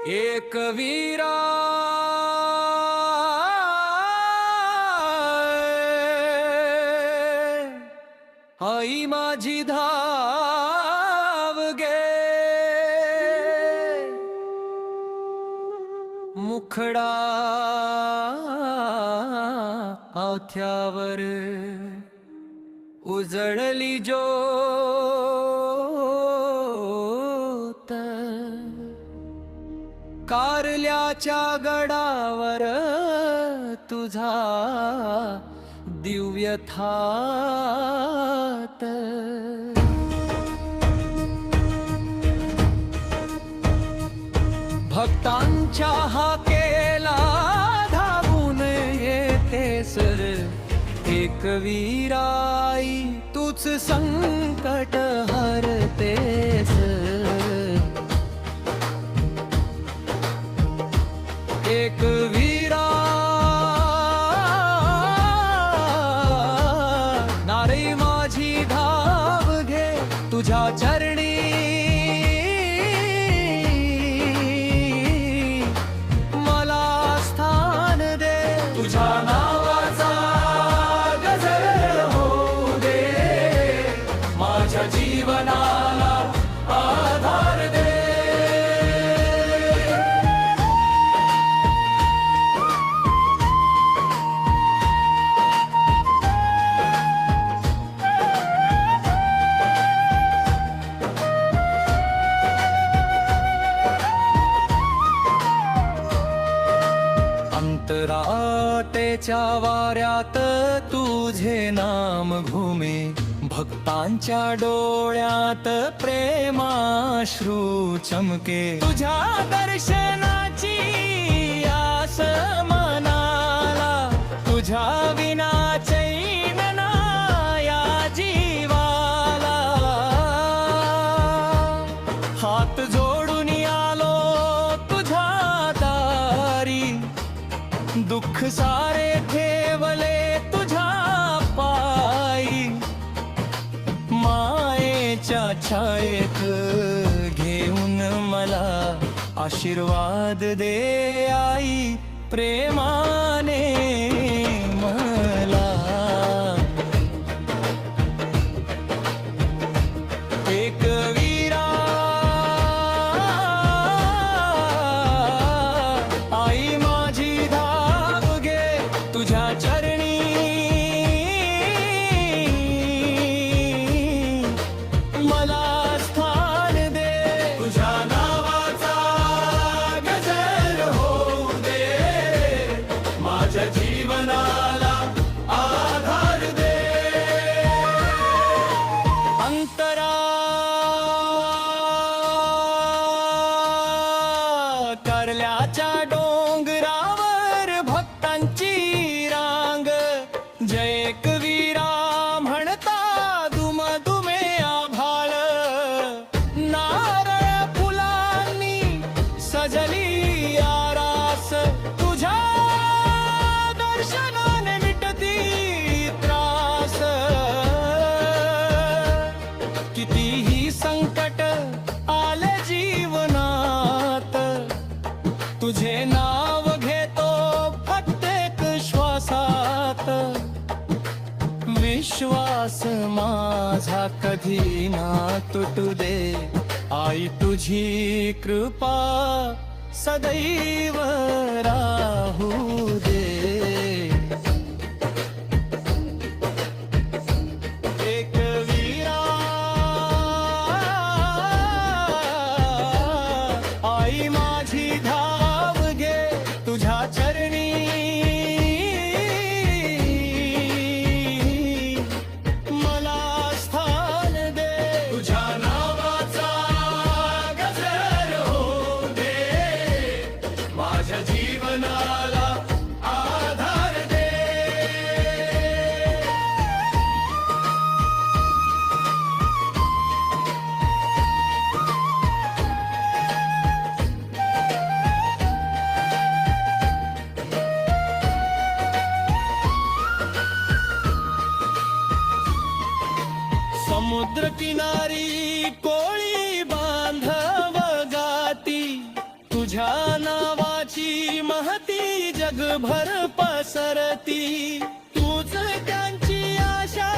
एक वीरा आई माझी धाव गे, मुखडा आथ्यावर उजळली ज्योत, कारल्याच्या गडावर तुझा दिव्य थाट, भक्तांच्या हाकेला धावून येतेस, एक वीराई तूच संकट हरतेस, एक वीरा नारे माझी धाव घे तुझ्या चरणी, मला स्थान दे तुझ्या नावाचा गजर होऊ दे, माझ्या जीवनाला आधार दे. अंतराळतेच्या वाऱ्यात तुझे नाम घुमे, भक्तांच्या डोळ्यात प्रेमाश्रू चमके, तुझ्या दर्शनाची आस मनाला, तुझ्या विना चैन या जीवाला, हात जोडून आलो तुझ्या दारी, दुःख सारे ठेवले तुझ्या पायी, मायेच्या छायेत घेऊन मला आशीर्वाद दे आई, प्रेमाने मला. एक वीरा आई माझी धाव घे तुझ्या चरणी, मला स्थान दे तुझ्या नावाचा गजर होऊ दे, माझ्या जीवनाला आधार दे. अंतरा कारल्याच्या डोंगरावर भक्तांची रांग, जय एकवीरा म्हणता दुमदुमे आभाळ, नारळ फुलांनी सजली आरास, तुझ्या दर्शनाने मिटती त्रास, कितीही संकट आले जीवनात, तुझे नाव घेतो प्रत्येक श्वासात, विश्वास माझा कधी ना तुटू दे, आई तुझी कृपा सदैव राहू दे. एक वीरा आई माझी धाव घे तुझ्या चरणी, मला स्थान दे तुझ्या नावाचा गजर होऊ दे, माझ्या जीवनाला तुझ्या नावाची महती जगभर पसरती, तूच त्यांची आशा,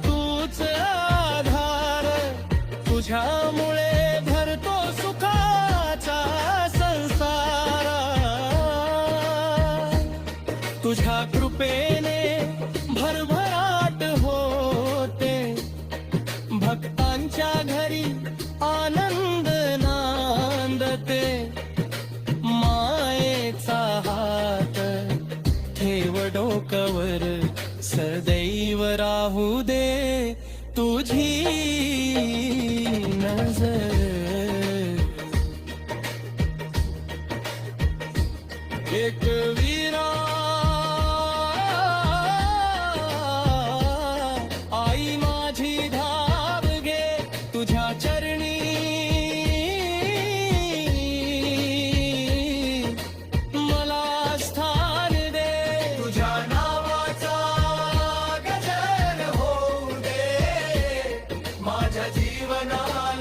तूच आधार, तुझ्यामुळे भरतो सुखाचा संसार. तुझ्या कृपेने भरभराट होते, भक्तांच्या घरी आनंद नांदते. मायेचा हात ठेव डोकवर, सदैव राहू दे तुझी नजर. एक वीरा आई माझी धाव घे तुझ्या चरणी, मला स्थान दे, तुझ्या नावाचा गजर होऊ दे माझ्या जीवनात.